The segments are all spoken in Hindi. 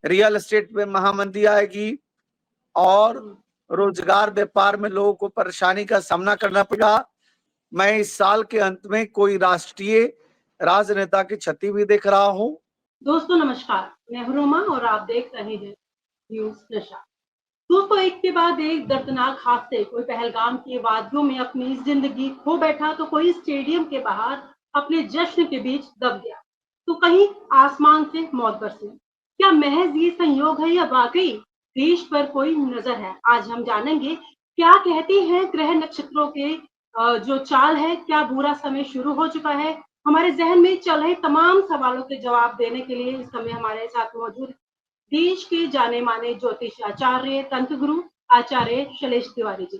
रियल एस्टेट में महामंदी आएगी और रोजगार व्यापार में लोगों को परेशानी का सामना करना पड़ेगा। मैं इस साल के अंत में कोई राष्ट्रीय राजनेता की क्षति भी देख रहा हूं। दोस्तों नमस्कार, मैं हूं रोमा और आप देख रहे हैं न्यूज नशा। दोस्तों, एक के बाद एक दर्दनाक हादसे, कोई पहलगाम की वादियों में अपनी जिंदगी खो बैठा तो कोई स्टेडियम के बाहर अपने जश्न के बीच दब गया, तो कहीं आसमान से मौत बरसी। क्या महज ये संयोग है या वाकई देश पर कोई नजर है? आज हम जानेंगे क्या कहती हैं ग्रह नक्षत्रों के जो चाल है, क्या बुरा समय शुरू हो चुका है? हमारे जहन में चल रहे तमाम सवालों के जवाब देने के लिए इस समय हमारे साथ मौजूद देश के जाने माने ज्योतिष आचार्य, तंत्र गुरु आचार्य शैलेश तिवारी जी।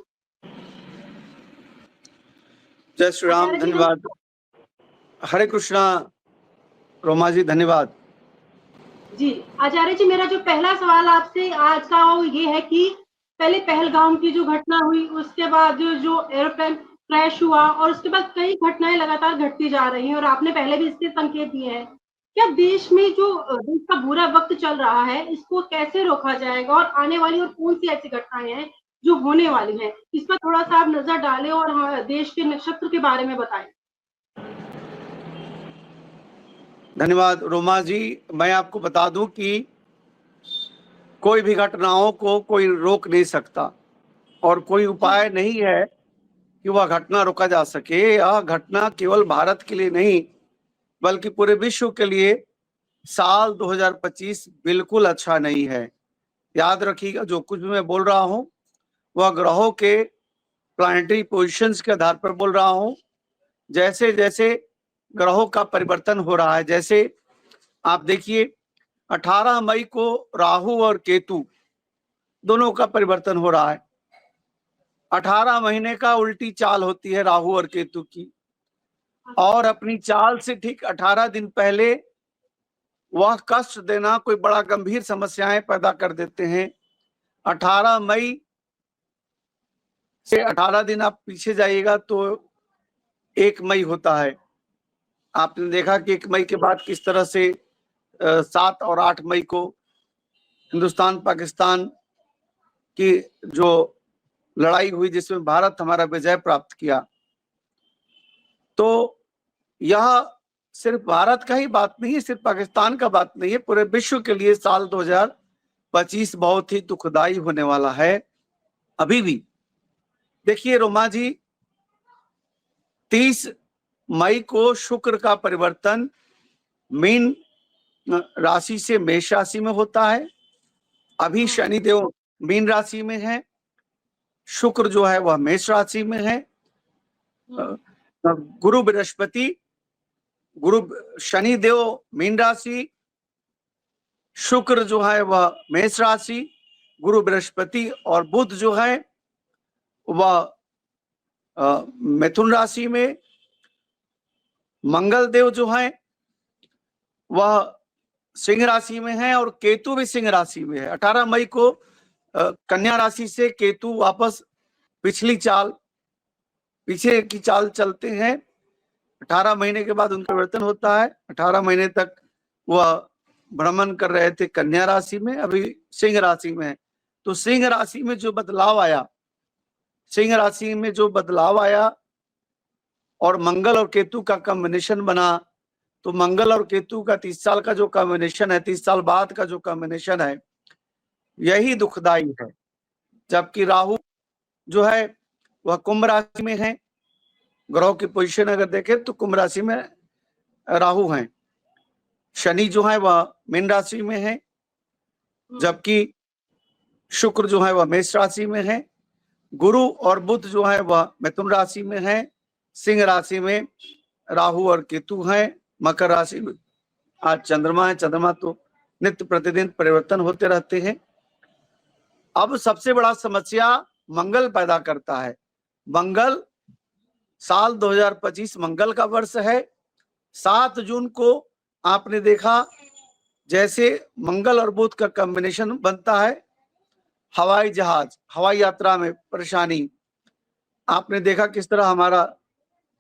जय श्री राम, धन्यवाद। हरे कृष्णा रोमा जी, धन्यवाद जी। आचार्य जी, मेरा जो पहला सवाल आपसे आज का वो ये है कि पहले पहलगाम की जो घटना हुई, उसके बाद जो एरोप्लेन क्रैश हुआ और उसके बाद कई घटनाएं लगातार घटती जा रही हैं और आपने पहले भी इसके संकेत दिए हैं। क्या देश में जो देश का बुरा वक्त चल रहा है, इसको कैसे रोका जाएगा और आने वाली और कौन सी ऐसी घटनाएं हैं जो होने वाली हैं, इस पर थोड़ा सा आप नजर डालें और देश के नक्षत्र के बारे में बताएं। धन्यवाद रोमा जी। मैं आपको बता दूं कि कोई भी घटनाओं को कोई रोक नहीं सकता और कोई उपाय नहीं है कि वह घटना रोका जा सके। यह घटना केवल भारत के लिए नहीं बल्कि पूरे विश्व के लिए साल 2025 बिल्कुल अच्छा नहीं है। याद रखिएगा, जो कुछ भी मैं बोल रहा हूं वह ग्रहों के प्लानिटरी पोजीशंस के आधार पर बोल रहा हूं। जैसे जैसे ग्रहों का परिवर्तन हो रहा है, जैसे आप देखिए 18 मई को राहु और केतु दोनों का परिवर्तन हो रहा है। 18 महीने का उल्टी चाल होती है राहु और केतु की, और अपनी चाल से ठीक 18 दिन पहले वह कष्ट देना, कोई बड़ा गंभीर समस्याएं पैदा कर देते हैं। 18 मई से 18 दिन आप पीछे जाइएगा तो 1 मई होता है। आपने देखा कि 1 मई के बाद किस तरह से 7 और 8 मई को हिंदुस्तान पाकिस्तान की जो लड़ाई हुई जिसमें भारत हमारा विजय प्राप्त किया। तो यह सिर्फ भारत का ही बात नहीं है, सिर्फ पाकिस्तान का बात नहीं है, पूरे विश्व के लिए साल 2025 बहुत ही दुखदाई होने वाला है। अभी भी देखिए रोमा जी, 30 मई को शुक्र का परिवर्तन मीन राशि से मेष राशि में होता है। अभी शनिदेव मीन राशि में है, शुक्र जो है वह मेष राशि में है। गुरु बृहस्पति, गुरु शनिदेव मीन राशि, शुक्र जो है वह मेष राशि, गुरु बृहस्पति और बुध जो है वह मिथुन राशि में, मंगल देव जो है वह सिंह राशि में है और केतु भी सिंह राशि में है। 18 मई को कन्या राशि से केतु वापस पिछली चाल, पीछे की चाल चलते हैं। 18 महीने के बाद उनका परिवर्तन होता है। 18 महीने तक वह भ्रमण कर रहे थे कन्या राशि में, अभी सिंह राशि में है। तो सिंह राशि में जो बदलाव आया, सिंह राशि में जो बदलाव आया और मंगल और केतु का कॉम्बिनेशन बना, तो मंगल और केतु का 30 साल का जो कॉम्बिनेशन है, 30 साल बाद का जो कॉम्बिनेशन है, यही दुखदाई है। जबकि राहु जो है वह कुंभ राशि में है। ग्रहों की पोजीशन अगर देखें तो कुंभ राशि में राहु हैं। शनि जो है वह मीन राशि में है, जबकि शुक्र जो है वह मेष राशि में है। गुरु और बुध जो है वह मिथुन राशि में है। सिंह राशि में राहु और केतु हैं। मकर राशि में आज चंद्रमा है। चंद्रमा तो नित्य प्रतिदिन परिवर्तन होते रहते हैं। अब सबसे बड़ा समस्या मंगल पैदा करता है। मंगल, साल 2025 मंगल का वर्ष है। 7 जून को आपने देखा जैसे मंगल और बुध का कॉम्बिनेशन बनता है, हवाई जहाज, हवाई यात्रा में परेशानी। आपने देखा किस तरह हमारा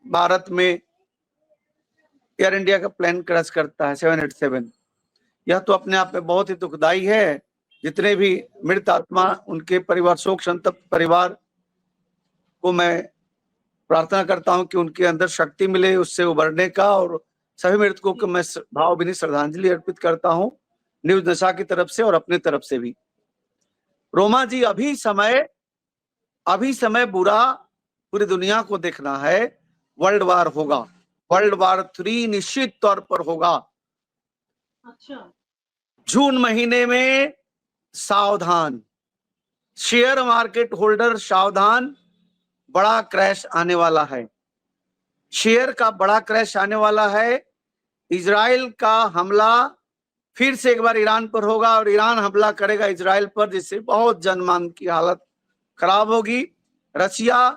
भारत में एयर इंडिया का प्लेन क्रैश करता है 787। यह तो अपने आप में बहुत ही दुखदाई है। जितने भी मृत आत्मा, उनके परिवार, शोक संतप्त परिवार को मैं प्रार्थना करता हूं कि उनके अंदर शक्ति मिले उससे उबरने का, और सभी मृतकों को मैं भावभीनी श्रद्धांजलि अर्पित करता हूं, न्यूज नशा की तरफ से और अपने तरफ से भी। रोमा जी, अभी समय बुरा पूरी दुनिया को देखना है। वर्ल्ड वार होगा, वर्ल्ड वार 3 निश्चित तौर पर होगा। अच्छा। जून महीने में सावधान, शेयर मार्केट होल्डर सावधान, बड़ा क्रैश आने वाला है। शेयर का बड़ा क्रैश आने वाला है। इजराइल का हमला फिर से एक बार ईरान पर होगा और ईरान हमला करेगा इजराइल पर, जिससे बहुत जनमान की हालत खराब होगी। रशिया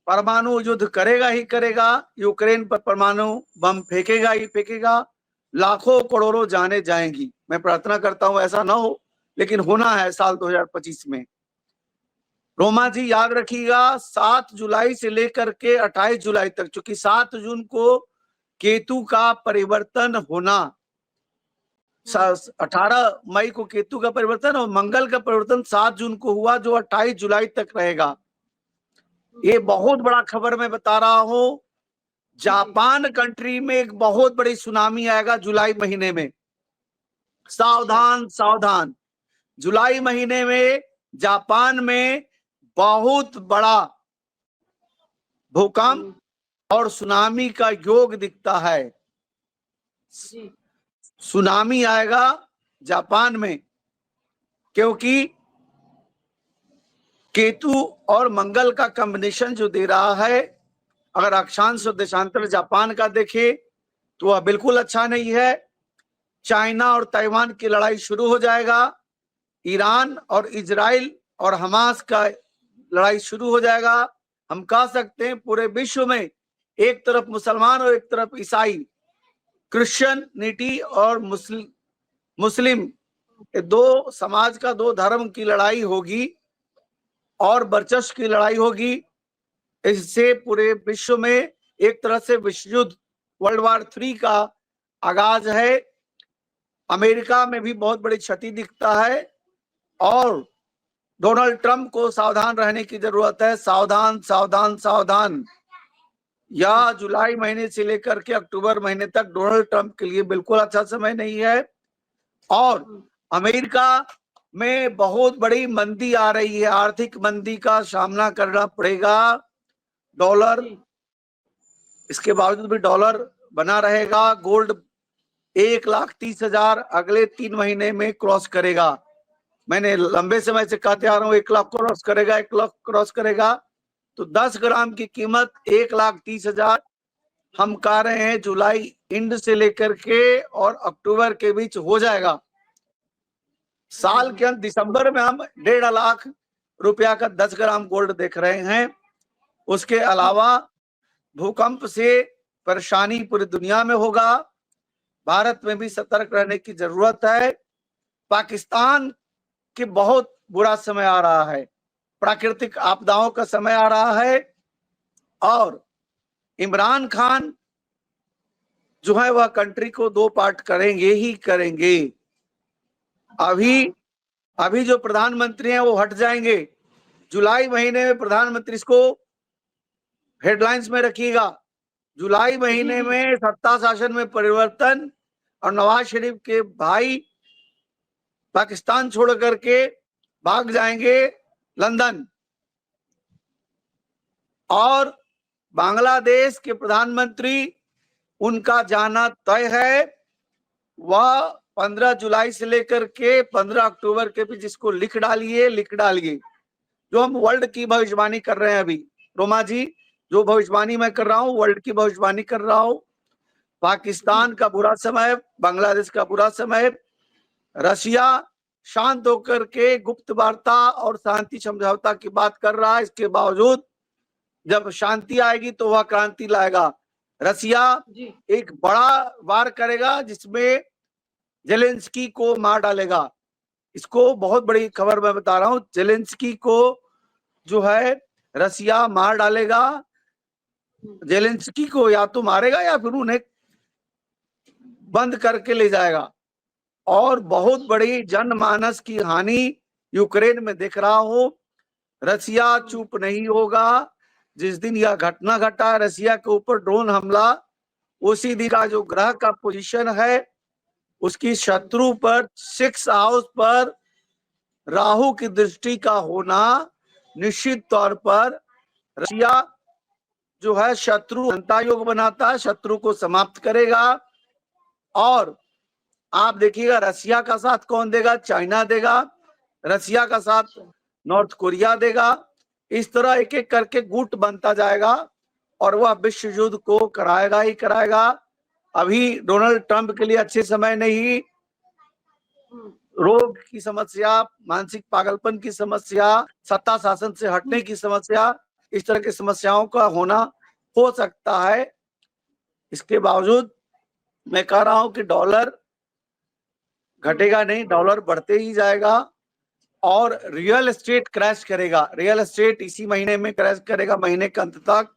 परमाणु युद्ध करेगा ही करेगा, यूक्रेन पर परमाणु बम फेंकेगा ही फेंकेगा, लाखों करोड़ों जाने जाएंगी। मैं प्रार्थना करता हूं ऐसा ना हो, लेकिन होना है साल 2025 में। रोमा जी याद रखिएगा, 7 जुलाई से लेकर के 28 जुलाई तक, चूंकि 7 जून को केतु का परिवर्तन होना, 18 मई को केतु का परिवर्तन और मंगल का परिवर्तन 7 जून को हुआ, जो 28 जुलाई तक रहेगा। ये बहुत बड़ा खबर मैं बता रहा हूं। जापान कंट्री में एक बहुत बड़ी सुनामी आएगा जुलाई महीने में। सावधान सावधान, जुलाई महीने में जापान में बहुत बड़ा भूकंप और सुनामी का योग दिखता है। सुनामी आएगा जापान में, क्योंकि केतु और मंगल का कॉम्बिनेशन जो दे रहा है, अगर अक्षांश और देशांतर जापान का देखे तो वह बिल्कुल अच्छा नहीं है। चाइना और ताइवान की लड़ाई शुरू हो जाएगा, ईरान और इजराइल और हमास का लड़ाई शुरू हो जाएगा। हम कह सकते हैं पूरे विश्व में एक तरफ मुसलमान और एक तरफ ईसाई, क्रिश्चियनिटी और मुस्लिम, दो समाज का, दो धर्म की लड़ाई होगी और वर्चस्व की लड़ाई होगी। इससे पूरे विश्व में एक तरह से विश्व युद्ध, वर्ल्ड वार 3 का आगाज है। अमेरिका में भी बहुत बड़ी क्षति दिखता है और डोनाल्ड ट्रंप को सावधान रहने की जरूरत है। सावधान सावधान सावधान। या जुलाई महीने से लेकर के अक्टूबर महीने तक डोनाल्ड ट्रंप के लिए बिल्कुल अच्छा समय नहीं है। और अमेरिका में बहुत बड़ी मंदी आ रही है, आर्थिक मंदी का सामना करना पड़ेगा। डॉलर, इसके बावजूद भी डॉलर बना रहेगा। गोल्ड 1,30,000 अगले 3 महीने में क्रॉस करेगा। मैंने लंबे समय से कहते आ रहा हूं 1 लाख क्रॉस करेगा, 1 लाख क्रॉस करेगा। तो 10 ग्राम की कीमत 1,30,000 हम कह रहे हैं जुलाई एंड से लेकर के और अक्टूबर के बीच हो जाएगा। साल के अंत दिसंबर में हम 1.5 लाख रुपया का 10 ग्राम गोल्ड देख रहे हैं। उसके अलावा भूकंप से परेशानी पूरी दुनिया में होगा, भारत में भी सतर्क रहने की जरूरत है। पाकिस्तान के बहुत बुरा समय आ रहा है, प्राकृतिक आपदाओं का समय आ रहा है और इमरान खान जो है वह कंट्री को 2 पार्ट करेंगे ही करेंगे। अभी जो प्रधानमंत्री हैं वो हट जाएंगे। जुलाई महीने में प्रधानमंत्री, इसको हेडलाइंस में रखिएगा, जुलाई महीने में सत्ता शासन में परिवर्तन और नवाज शरीफ के भाई पाकिस्तान छोड़ करके भाग जाएंगे लंदन और बांग्लादेश के प्रधानमंत्री, उनका जाना तय है। वह 15 जुलाई से लेकर के 15 अक्टूबर के बीच, इसको लिख डालिए। जो हम वर्ल्ड की भविष्यवाणी कर रहे हैं अभी, रोमा जी, जो भविष्यवाणी मैं कर रहा हूं वर्ल्ड की भविष्यवाणी कर रहा हूं। पाकिस्तान का बुरा समय, बांग्लादेश का बुरा समय, रशिया शांत होकर के गुप्त वार्ता और शांति समझौता की बात कर रहा है। इसके बावजूद जब शांति आएगी तो वह क्रांति लाएगा। रशिया एक बड़ा वार करेगा जिसमें जेलेंस्की को मार डालेगा। इसको बहुत बड़ी खबर मैं बता रहा हूं, जेलेंस्की को जो है रसिया मार डालेगा। जेलेंस्की को या तो मारेगा या फिर उन्हें बंद करके ले जाएगा। और बहुत बड़ी जनमानस की हानि यूक्रेन में दिख रहा हूं। रसिया चुप नहीं होगा। जिस दिन यह घटना घटा रसिया के ऊपर ड्रोन हमला, उसी दिन का जो ग्रह का पोजीशन है, उसकी शत्रु पर 6 हाउस पर राहु की दृष्टि का होना निश्चित तौर पर रसिया जो है शत्रु अंता योग बनाता है, शत्रु को समाप्त करेगा। और आप देखिएगा रसिया का साथ कौन देगा? चाइना देगा। रसिया का साथ नॉर्थ कोरिया देगा। इस तरह एक एक करके गुट बनता जाएगा और वह विश्व युद्ध को कराएगा ही कराएगा। अभी डोनाल्ड ट्रंप के लिए अच्छे समय नहीं। रोग की समस्या, मानसिक पागलपन की समस्या, सत्ता शासन से हटने की समस्या, इस तरह की समस्याओं का होना हो सकता है। इसके बावजूद मैं कह रहा हूं कि डॉलर घटेगा नहीं, डॉलर बढ़ते ही जाएगा। और रियल एस्टेट क्रैश करेगा। रियल एस्टेट इसी महीने में क्रैश करेगा, महीने के अंत तक।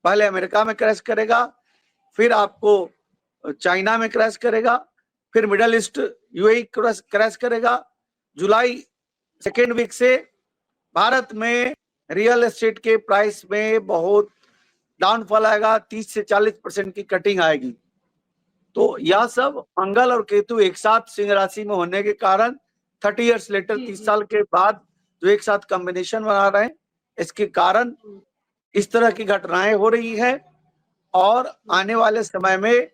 पहले अमेरिका में क्रैश करेगा, फिर आपको चाइना में क्रैश करेगा, फिर मिडल ईस्ट यूएई क्रैश करेगा। जुलाई सेकेंड वीक से भारत में रियल एस्टेट के प्राइस में बहुत डाउनफॉल आएगा, 30 से 40% की कटिंग आएगी। तो यह सब मंगल और केतु एक साथ सिंह राशि में होने के कारण 30 इयर्स लेटर, 30 साल के बाद जो एक साथ कॉम्बिनेशन बना रहे हैं, इसके कारण इस तरह की घटनाएं हो रही है। और आने वाले समय में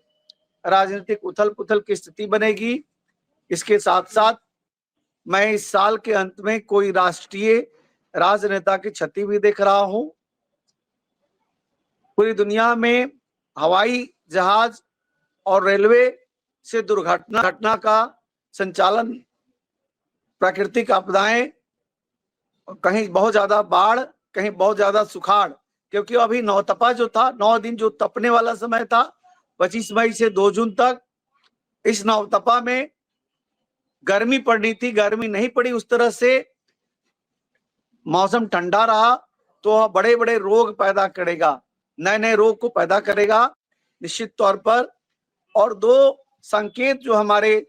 राजनीतिक उथल पुथल की स्थिति बनेगी। इसके साथ साथ मैं इस साल के अंत में कोई राष्ट्रीय राजनेता की क्षति भी देख रहा हूं। पूरी दुनिया में हवाई जहाज और रेलवे से घटना का संचालन, प्राकृतिक आपदाएं, कहीं बहुत ज्यादा बाढ़, कहीं बहुत ज्यादा सुखाड़, क्योंकि अभी नौतपा जो था, 9 दिन जो तपने वाला समय था 25 मई से 2 जून तक, इस नौतपा में गर्मी पड़नी थी, गर्मी नहीं पड़ी उस तरह से। मौसम ठंडा रहा तो बड़े बड़े रोग पैदा करेगा, नए नए रोग को पैदा करेगा निश्चित तौर पर। और 2 संकेत जो हमारे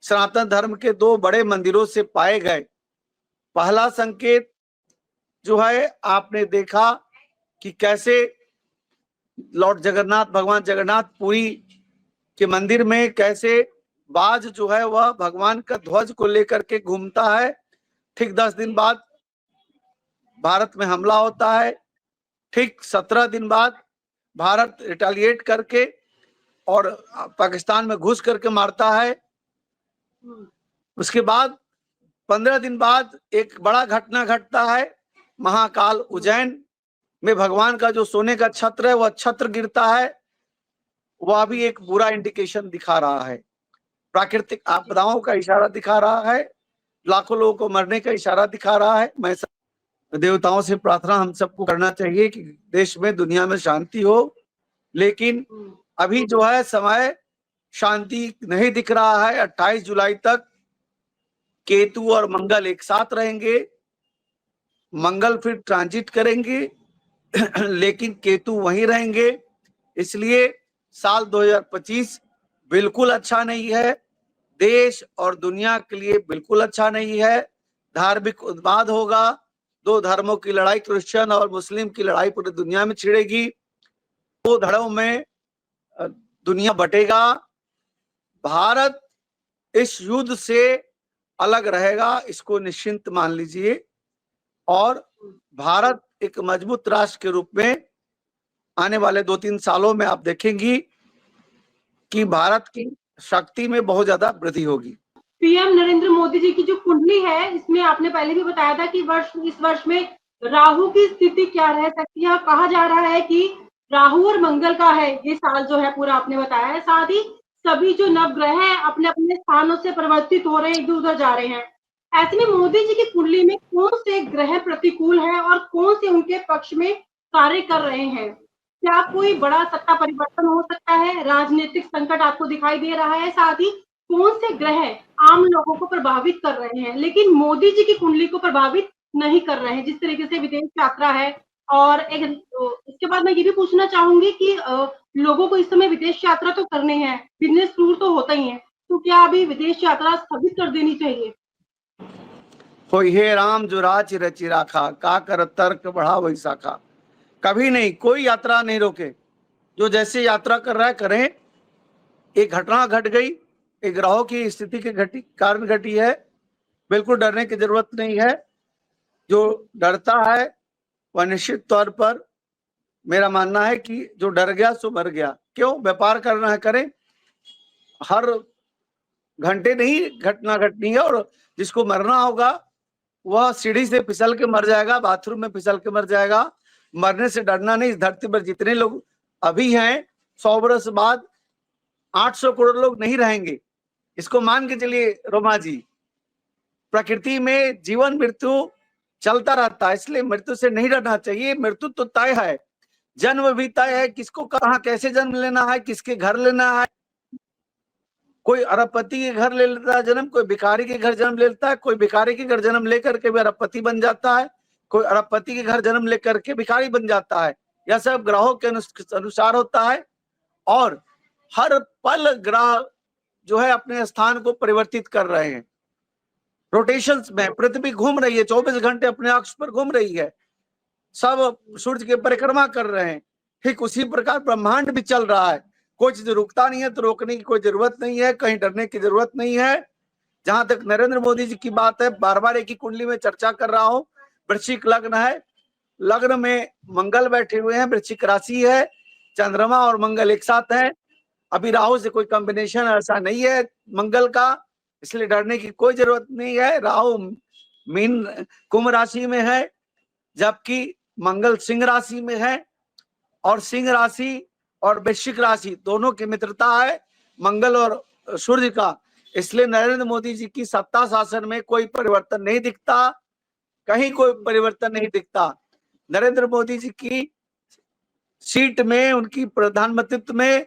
सनातन धर्म के 2 बड़े मंदिरों से पाए गए। पहला संकेत जो है, आपने देखा कि कैसे लॉर्ड जगन्नाथ, भगवान जगन्नाथ पुरी के मंदिर में कैसे बाज जो है वह भगवान का ध्वज को लेकर के घूमता है। ठीक 10 दिन बाद भारत में हमला होता है। ठीक 17 दिन बाद भारत रिटेलिएट करके और पाकिस्तान में घुस करके मारता है। उसके बाद 15 दिन बाद एक बड़ा घटना घटता है। महाकाल उज्जैन में भगवान का जो सोने का छत्र है, वह छत्र गिरता है। वह भी एक बुरा इंडिकेशन दिखा रहा है, प्राकृतिक आपदाओं का इशारा दिखा रहा है, लाखों लोगों को मरने का इशारा दिखा रहा है। मैं देवताओं से प्रार्थना हम सबको करना चाहिए कि देश में, दुनिया में शांति हो। लेकिन अभी जो है समय शांति नहीं दिख रहा है। 28 जुलाई तक केतु और मंगल एक साथ रहेंगे। मंगल फिर ट्रांजिट करेंगे लेकिन केतु वहीं रहेंगे। इसलिए साल 2025 बिल्कुल अच्छा नहीं है, देश और दुनिया के लिए बिल्कुल अच्छा नहीं है। धार्मिक उन्माद होगा, 2 धर्मों की लड़ाई, क्रिश्चियन और मुस्लिम की लड़ाई पूरी दुनिया में छिड़ेगी। 2 धड़ों में दुनिया बटेगा। भारत इस युद्ध से अलग रहेगा, इसको निश्चिंत मान लीजिए। और भारत एक मजबूत राष्ट्र के रूप में आने वाले 2-3 सालों में आप देखेंगी कि भारत की शक्ति में बहुत ज्यादा वृद्धि होगी। पीएम नरेंद्र मोदी जी की जो कुंडली है, इसमें आपने पहले भी बताया था कि इस वर्ष में राहु की स्थिति क्या रह सकती है। कहा जा रहा है कि राहु और मंगल का है ये साल जो है पूरा, आपने बताया है। साथ ही सभी जो नवग्रह हैं अपने अपने स्थानों से परिवर्तित हो रहे हैं, इधर उधर जा रहे हैं। ऐसे में मोदी जी की कुंडली में कौन से ग्रह प्रतिकूल है और कौन से उनके पक्ष में कार्य कर रहे हैं? क्या कोई बड़ा सत्ता परिवर्तन हो सकता है? राजनीतिक संकट आपको दिखाई दे रहा है? साथ ही कौन से ग्रह आम लोगों को प्रभावित कर रहे हैं लेकिन मोदी जी की कुंडली को प्रभावित नहीं कर रहे हैं, जिस तरीके से विदेश यात्रा है? और एक इसके बाद मैं ये भी पूछना चाहूंगी कि लोगों को इस समय विदेश यात्रा तो करनी है, बिजनेस टूर तो होता ही है, तो क्या अभी विदेश यात्रा स्थगित कर देनी चाहिए? होई हे राम जो राच रचि राखा, का कर तर्क बढ़ा वही शाखा। कभी नहीं, कोई यात्रा नहीं रोके। जो जैसे यात्रा कर रहा है करें। एक घटना घट गई, एक ग्रहों की स्थिति के कारण घटी है। बिल्कुल डरने की जरूरत नहीं है। जो डरता है वह निश्चित तौर पर, मेरा मानना है कि जो डर गया सो मर गया। क्यों? व्यापार करना है करें। हर घंटे नहीं घटना घटनी है। और जिसको मरना होगा वह सीढ़ी से फिसल के मर जाएगा, बाथरूम में फिसल के मर जाएगा। मरने से डरना नहीं। इस धरती पर जितने लोग अभी हैं, 100 वर्ष बाद 800 करोड़ लोग नहीं रहेंगे। इसको मान के चलिए रोमा जी। प्रकृति में जीवन मृत्यु चलता रहता है, इसलिए मृत्यु से नहीं डरना चाहिए। मृत्यु तो तय है, जन्म भी तय है। किसको कहाँ कैसे जन्म लेना है, किसके घर लेना है। कोई अरबपति के घर ले लेता है जन्म, कोई भिखारी के घर जन्म ले लेता है, कोई भिखारी के घर जन्म लेकर के भी अरबपति बन जाता है, कोई अरबपति के घर जन्म लेकर के भिखारी बन जाता है। यह सब ग्रहों के अनुसार होता है। और हर पल ग्रह जो है अपने स्थान को परिवर्तित कर रहे हैं। रोटेशंस में पृथ्वी घूम रही है, 24 घंटे अपने अक्ष पर घूम रही है। सब सूर्य की परिक्रमा कर रहे हैं। ठीक उसी प्रकार ब्रह्मांड भी चल रहा है। कोई चीज रुकता नहीं है, तो रोकने की कोई जरूरत नहीं है, कहीं डरने की जरूरत नहीं है। जहां तक नरेंद्र मोदी जी की बात है, बार बार एक ही कुंडली में चर्चा कर रहा हूं। वृश्चिक लग्न है, लग्न में मंगल बैठे हुए हैं, वृश्चिक राशि है, चंद्रमा और मंगल एक साथ है। अभी राहु से कोई कॉम्बिनेशन ऐसा नहीं है मंगल का, इसलिए डरने की कोई जरूरत नहीं है। राहु मीन कुंभ राशि में है, जबकि मंगल सिंह राशि में है। और सिंह राशि और वृश्चिक राशि दोनों की मित्रता है मंगल और सूर्य का। इसलिए नरेंद्र मोदी जी की सत्ता शासन में कोई परिवर्तन नहीं दिखता, कहीं कोई परिवर्तन नहीं दिखता। नरेंद्र मोदी जी की सीट में, उनकी प्रधानमंत्रित्व में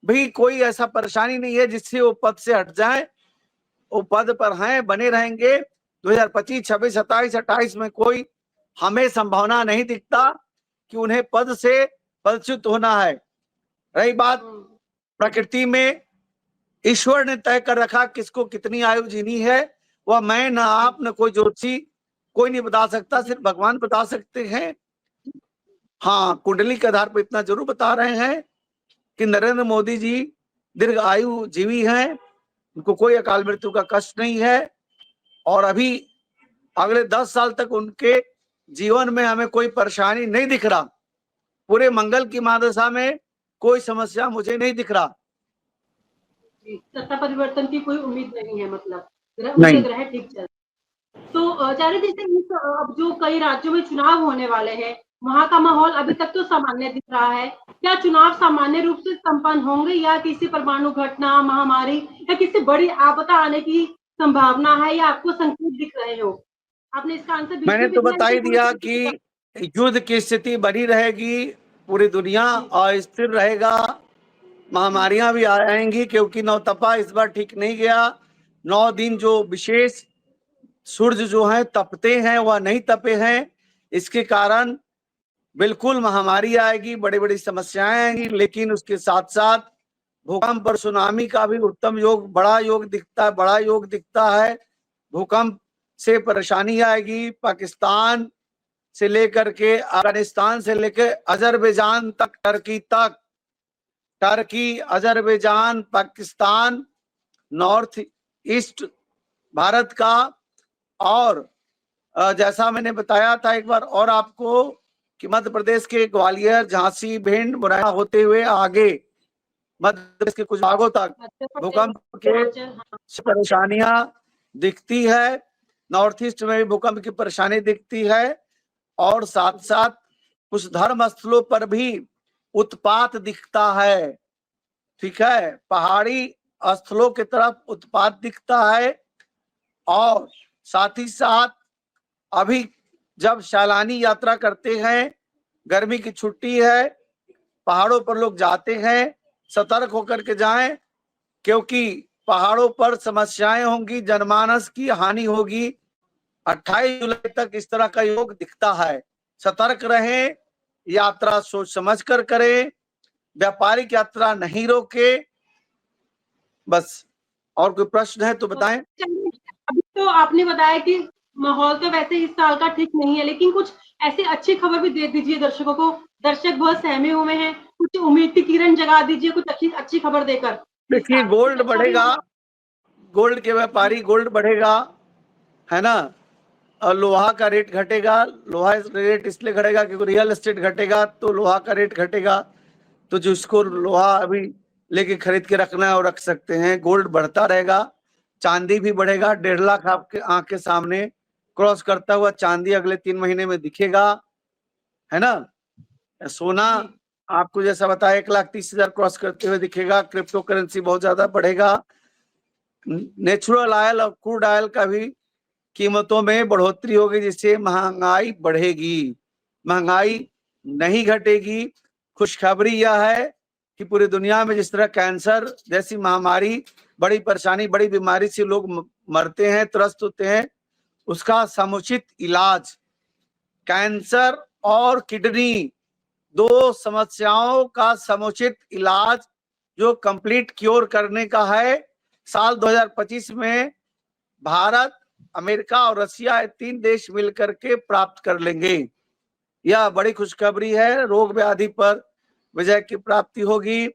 भी कोई ऐसा परेशानी नहीं है जिससे वो पद से हट जाए। वो पद पर हैं, बने रहेंगे। 2025, 26, 27, 28 में कोई हमें संभावना नहीं दिखता कि उन्हें पद से पदच्युत होना है। रही बात प्रकृति में, ईश्वर ने तय कर रखा किसको कितनी आयु जीनी है। वह मैं न आप न कोई ज्योतिषी कोई नहीं बता सकता, सिर्फ भगवान बता सकते हैं। हाँ, कुंडली के आधार पर इतना जरूर बता रहे हैं कि नरेंद्र मोदी जी दीर्घ आयु जीवी हैं, उनको कोई अकाल मृत्यु का कष्ट नहीं है। और अभी अगले 10 साल तक उनके जीवन में हमें कोई परेशानी नहीं दिख रहा। पूरे मंगल की महादशा में कोई समस्या मुझे नहीं दिख रहा। सत्ता परिवर्तन की कोई उम्मीद नहीं है, मतलब नहीं। उनके ग्रह ठीक चल। तो चारे जैसे अब जो कई राज्यों में चुनाव होने वाले हैं, वहां का माहौल अभी तक तो सामान्य दिख रहा है। क्या चुनाव सामान्य रूप से संपन्न होंगे या किसी परमाणु घटना, महामारी या किसी बड़ी आपदा आने की संभावना है, या आपको संकेत दिख रहे हो? आपने इसका आंसर मैंने तो बता ही दिया कि युद्ध की स्थिति बनी रहेगी, पूरी दुनिया अस्थिर रहेगा, महामारियां भी आएंगी, क्योंकि नवतपा इस बार ठीक नहीं गया। 9 दिन जो विशेष सूर्य जो है तपते हैं वह नहीं तपे हैं। इसके कारण बिल्कुल महामारी आएगी, बड़ी बड़ी समस्याएं आएंगी। लेकिन उसके साथ साथ भूकंप और सुनामी का भी उत्तम योग, बड़ा योग दिखता है। भूकंप से परेशानी आएगी। पाकिस्तान से लेकर के अफगानिस्तान से लेकर अजरबैजान तक, Turkey, Azerbaijan, Pakistan, north east Bharat का। और जैसा मैंने बताया था एक बार और आपको कि मध्य प्रदेश के ग्वालियर, झांसी, भिंड, मुरैना होते हुए आगे मध्य प्रदेश के कुछ भागों तक भूकंप के परेशानियां दिखती है। नॉर्थ ईस्ट में भी भूकंप की परेशानी दिखती है। और साथ साथ कुछ धर्म स्थलों पर भी उत्पात दिखता है। ठीक है, पहाड़ी स्थलों की तरफ उत्पात दिखता है। और साथ ही साथ अभी जब सैलानी यात्रा करते हैं, गर्मी की छुट्टी है, पहाड़ों पर लोग जाते हैं, सतर्क होकर के जाएं, क्योंकि पहाड़ों पर समस्याएं होंगी, जनमानस की हानि होगी। 28 जुलाई तक इस तरह का योग दिखता है। सतर्क रहें, यात्रा सोच समझ कर करें, व्यापारिक यात्रा नहीं रोके। बस और कोई प्रश्न है तो बताएं। अभी तो आपने बताया कि माहौल तो वैसे इस साल का ठीक नहीं है, लेकिन कुछ ऐसी अच्छी खबर भी दे दीजिए दर्शकों को। दर्शक बहुत सहमे हुए हैं, कुछ उम्मीद की किरण जगा दीजिए, कुछ अच्छी अच्छी खबर देकर। देखिए, गोल्ड बढ़ेगा, गोल्ड के व्यापारी, गोल्ड बढ़ेगा, है ना। और लोहा का रेट घटेगा। लोहा रेट इसलिए घटेगा क्योंकि रियल एस्टेट घटेगा तो लोहा का रेट घटेगा। तो जिसको लोहा अभी लेके खरीद के रखना है और रख सकते हैं। गोल्ड बढ़ता रहेगा, चांदी भी बढ़ेगा। 1.5 लाख आपके आंख के सामने क्रॉस करता हुआ चांदी अगले 3 महीने में दिखेगा, है ना। सोना आपको जैसा बताया 1,30,000 क्रॉस करते हुए दिखेगा। क्रिप्टो करेंसी बहुत ज्यादा बढ़ेगा। नेचुरल ऑयल और क्रूड ऑयल का भी कीमतों में बढ़ोतरी होगी, जिससे महंगाई बढ़ेगी, महंगाई नहीं घटेगी। खुशखबरी यह है कि पूरी दुनिया में जिस तरह कैंसर जैसी महामारी, बड़ी परेशानी, बड़ी बीमारी से लोग मरते हैं, त्रस्त होते हैं, उसका समुचित इलाज, कैंसर और किडनी, 2 समस्याओं का समुचित इलाज जो कंप्लीट क्योर करने का है, साल 2025 में भारत, अमेरिका और रसिया, 3 देश मिलकर के प्राप्त कर लेंगे। यह बड़ी खुशखबरी है। रोग व्याधि पर विजय की प्राप्ति होगी।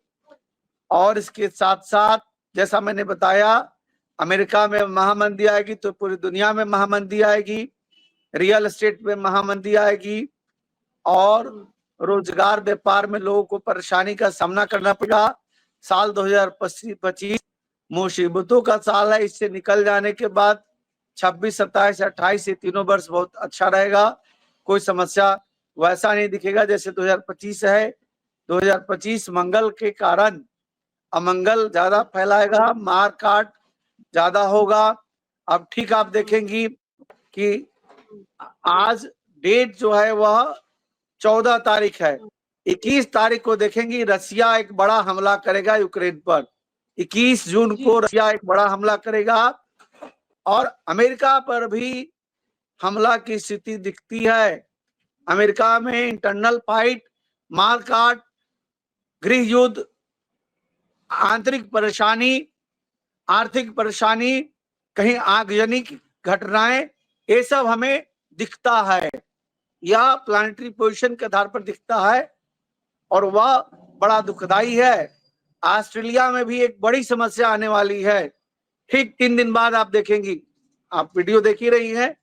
और इसके साथ साथ जैसा मैंने बताया, अमेरिका में महामंदी आएगी तो पूरी दुनिया में महामंदी आएगी, रियल एस्टेट में महामंदी आएगी, और रोजगार व्यापार में लोगों को परेशानी का सामना करना पड़ेगा। साल 2025 मुसीबतों का साल है। इससे निकल जाने के बाद 26, 27, 28 ये तीनों वर्ष बहुत अच्छा रहेगा। कोई समस्या वैसा नहीं दिखेगा जैसे 2025 है। 2025 मंगल के कारण अमंगल ज्यादा फैलाएगा, मार काट ज्यादा होगा। अब ठीक आप देखेंगी कि आज डेट जो है वह 14 तारीख है। 21 तारीख को देखेंगी रसिया एक बड़ा हमला करेगा यूक्रेन पर। 21 जून को रसिया एक बड़ा हमला करेगा और अमेरिका पर भी हमला की स्थिति दिखती है। अमेरिका में इंटरनल फाइट, मारकाट, गृह युद्ध, आंतरिक परेशानी, आर्थिक परेशानी, कहीं आगजनी की घटनाएं, ये सब हमें दिखता है। यह प्लानिटरी पोजीशन के आधार पर दिखता है और वह बड़ा दुखदाई है। ऑस्ट्रेलिया में भी एक बड़ी समस्या आने वाली है। ठीक 3 दिन बाद आप देखेंगी, आप वीडियो देख ही रही हैं,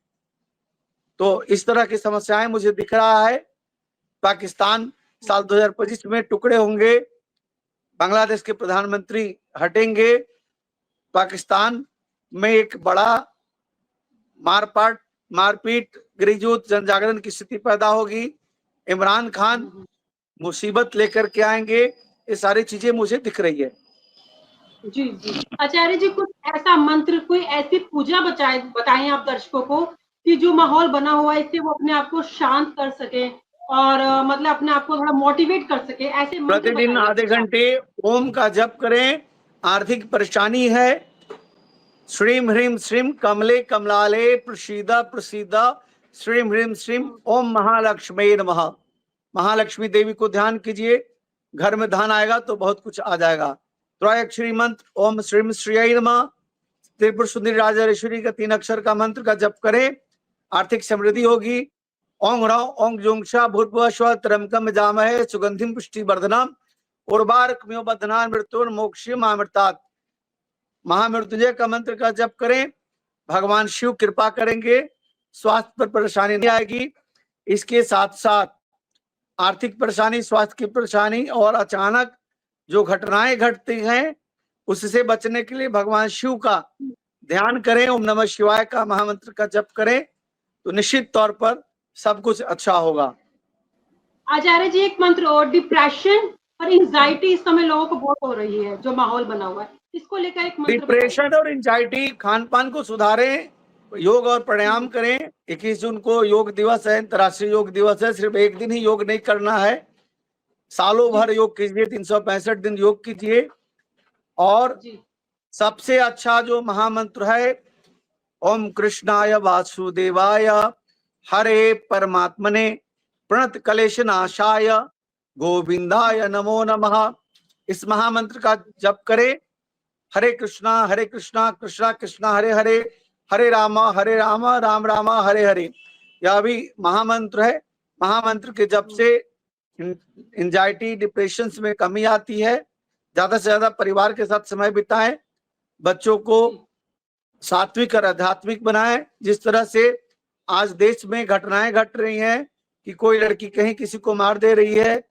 तो इस तरह की समस्याएं मुझे दिख रहा है। पाकिस्तान साल 2025 में टुकड़े होंगे, बांग्लादेश के प्रधानमंत्री हटेंगे, पाकिस्तान में एक बड़ा मारपीट, गृह युद्ध, जनजागरण की स्थिति पैदा होगी, इमरान खान मुसीबत लेकर के आएंगे। ये सारी चीजें मुझे दिख रही है। जी जी, आचार्य जी कुछ ऐसा मंत्र, कोई ऐसी पूजा बताएं आप दर्शकों को कि जो माहौल बना हुआ है इससे वो अपने आप को शांत कर सके और मतलब अपने आप को थोड़ा मोटिवेट कर सके, ऐसे मंत्र प्रतिदिन बताइए। आधे घंटे ओम का जप करें। आर्थिक परेशानी है, श्रीम ह्रीम श्रीम कमले कमलाले प्रसीदा प्रसीदा, श्रीम ह्रीम श्रीम ओम महालक्ष्मी नमः। महालक्ष्मी देवी को ध्यान कीजिए, घर में धन आएगा तो बहुत कुछ आ जाएगा। त्रयाक्षरी मंत्र ओम श्रीम श्री नमः, त्रिपुर सुंदरी राजेश्वरी का 3 अक्षर का मंत्र का जप करें, आर्थिक समृद्धि होगी। ओंग ह्रौं ओंग जोंक्षा भूर्भुवः स्वः त्र्यंबकं यजामहे सुगंधिं पुष्टिवर्धनम् उर्वारुकमिव बध्नान् मृत्योर्मोक्षयम् अमृतात्। महामृत्युंजय का मंत्र का जप करें, भगवान शिव कृपा करेंगे, स्वास्थ्य पर परेशानी नहीं आएगी। इसके साथ साथ आर्थिक परेशानी, स्वास्थ्य की परेशानी और अचानक जो घटनाएं घटती हैं उससे बचने के लिए भगवान शिव का ध्यान करें, ओम नमः शिवाय का महामंत्र का जप करें, तो निश्चित तौर पर सब कुछ अच्छा होगा। आचार्य जी एक मंत्र और, डिप्रेशन और एंजाइटी इस समय लोगों को बहुत हो रही है, जो माहौल बना हुआ है, इसको लेकर एक मंत्र बताइए। डिप्रेशन और एंजाइटी, खान पान को सुधारें, योग और प्राणायाम करें। 21 जून को योग दिवस है, अंतर्राष्ट्रीय योग दिवस है। सिर्फ एक दिन ही योग नहीं करना है, सालों भर योग कीजिए, 365 दिन योग कीजिए। और सबसे अच्छा जो महामंत्र है, ओम कृष्णाय वासुदेवाय हरे परमात्मने प्रणत कलेश नाशाय गोविंदाय नमो नमः। इस महामंत्र का जप करें, हरे कृष्णा कृष्णा कृष्णा हरे हरे, हरे राम राम राम हरे हरे। यह भी महामंत्र है। महामंत्र के जप से एंजाइटी डिप्रेशन में कमी आती है। ज्यादा से ज्यादा परिवार के साथ समय बिताएं, बच्चों को सात्विक और आध्यात्मिक बनाएं। जिस तरह से आज देश में घटनाएं घट रही हैं कि कोई लड़की कहीं किसी को मार दे रही है,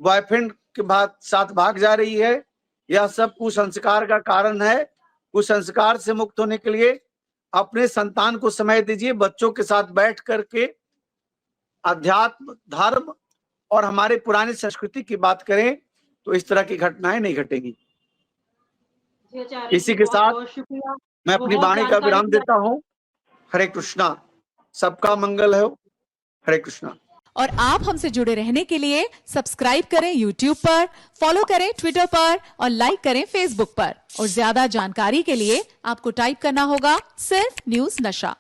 बॉयफ्रेंड के साथ भाग जा रही है, यह सब कुसंस्कार का कारण है। कुसंस्कार से मुक्त होने के लिए अपने संतान को समय दीजिए, बच्चों के साथ बैठ करके अध्यात्म, धर्म और हमारे पुरानी संस्कृति की बात करें तो इस तरह की घटनाएं नहीं घटेंगी। जी आचार्य इसी जी, के बहुत साथ बहुत शुक्रिया। मैं अपनी बहुत वाणी का जानकारी विराम दी देता हूं। हरे कृष्णा, सबका मंगल हो। हरे कृष्णा। और आप हमसे जुड़े रहने के लिए सब्सक्राइब करें YouTube पर, फॉलो करें Twitter पर और लाइक करें Facebook पर। और ज्यादा जानकारी के लिए आपको टाइप करना होगा सिर्फ न्यूज नशा।